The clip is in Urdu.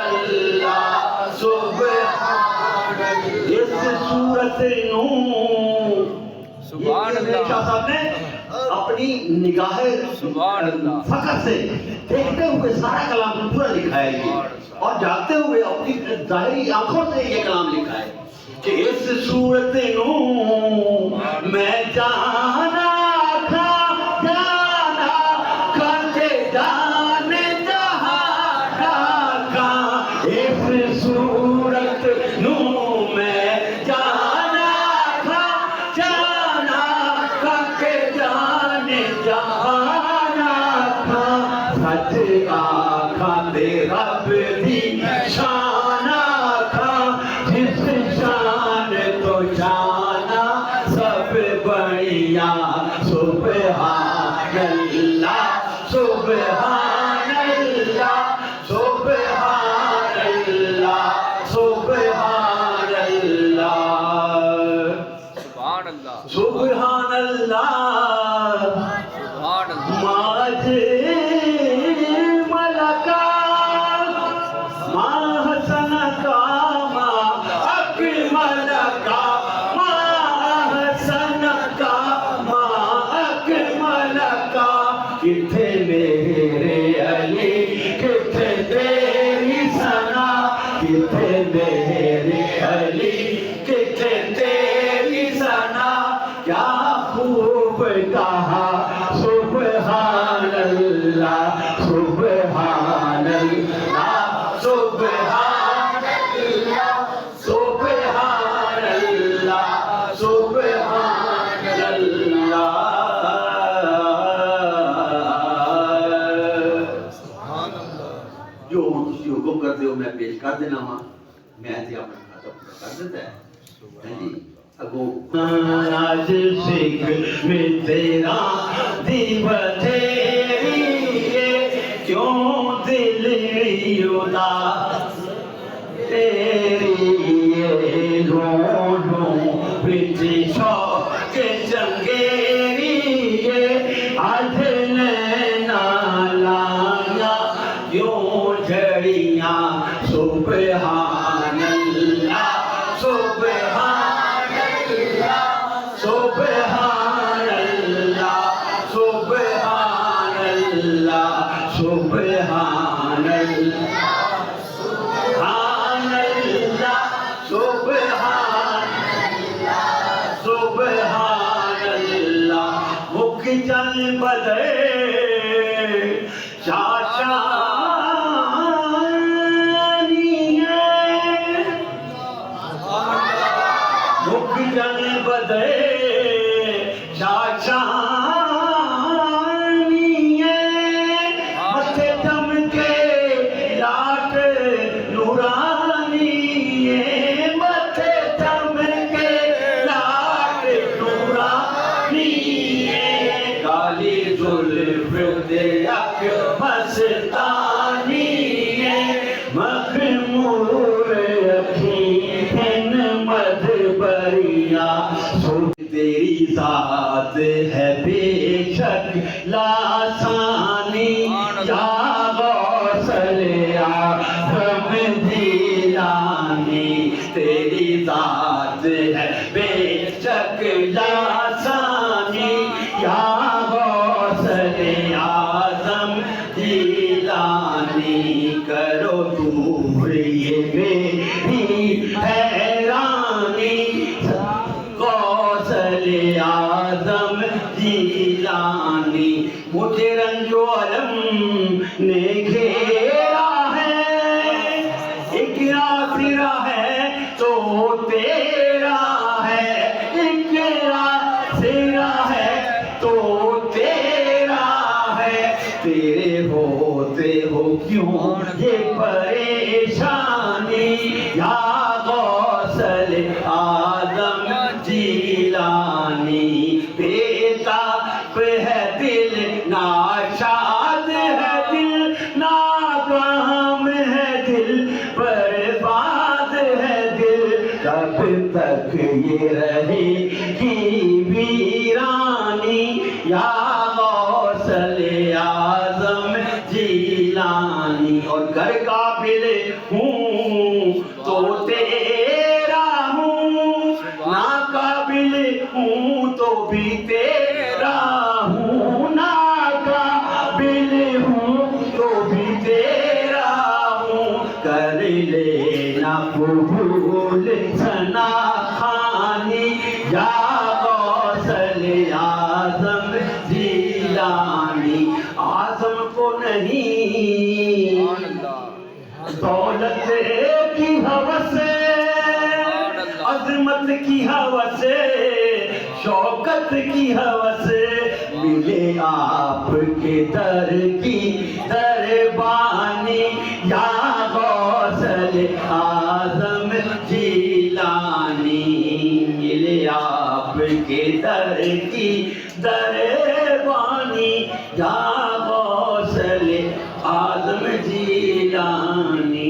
اللہ سبحان اللہ. اس صورت سبحان اللہ. شاہ صاحب نے اپنی نگاہ سبحان اللہ فقط سے دیکھتے ہوئے سارا کلام پورا لکھا ہے یہ، اور جاگتے ہوئے اپنی ظاہری آنکھوں سے یہ کلام لکھا ہے کہ اس صورت میں جانا تھا کے جانے جہاں کا. اس صورت میں جانا تھا کے جانے جہاں کا. سچ آقا دے رب دی شان تھا، جس شان تو جانا سب بڑھیا. سبحان اللہ سبحان اللہ سبحان اللہ سبحان اللہ سبحان اللہ سبحان اللہ. سبحان اللہ. ماج ملکا ما حسن کا ما اکمل کا ما حسن کا ما اکمل کا. کتھے میرے علی کتھے تیری ثنا، کتھے میرے علی کتھے تیری ثنا. کیا خوب کہا سبحان اللہ سبحان اللہ سبحان اللہ سبحان اللہ سبحان اللہ. جو تسی حکم کرتے ہو میں پیش کر دینا ہاں، میں تے اپنا کھاتا پورا کر دیتا ہے. جی اگو آج سکھ میں تیرا دیو تیری کیوں دل اداس تیری لوں لوں بچ شوق چنگیری آج لینا لایا کیوں جھڑیاں. سبحان اللہ سبحان اللہ سبحان اللہ سبحان اللہ سبحان اللہ سبحان اللہ سبحان اللہ سبحان اللہ. مکھ چل بدے چاچا مکھ جن بدے چاچانی متھے چمکے لاٹ نورانی متھے چمکے لاٹ نورانی. کالی زلف دے اک مستانی مخمور اکھیں مدبریاں. تیری ذات ہے بے شک لاسانی. یا غوث اعظم جیلانی تیری ذات ہے بے شک لاسانی. یا غوث اعظم جیلانی کرو دور یہ میری حیرانی. غوث اعظم جیلانی مجھے رنج و علم نے گھیرا ہے، اقرا تیرا ہے تو تیرا ہے، اقرا تیرا ہے تو تیرا ہے. تیرے ہوتے ہو کیوں یہ پریشانی. یا غوث اعظم جیلانی بےتاب ہے دل ناشاد ہے دل ناکام ہے دل برباد ہے دل. کب تک یہ رہے گی ویرانی. یا غوث اعظم جیلانی. اور گھر کا قابل ہوں تو تیرا ہوں، ناقابل ہوں تو بھی تیرا ہوں، ناقابل ہوں تو بھی تیرا ہوں، کر لینا قبول ثنا خوانی یا غوث اعظم جیلانی۔ اعظم کو نہیں سبحان اللہ، دولت کی ہوس، عظمت کی ہوس، شوکت کی ہوس، ملے آپ کے در کی دربانی یا غوث اعظم جیلانی، ملے آپ کے در کی دربانی یا غوث اعظم جیلانی۔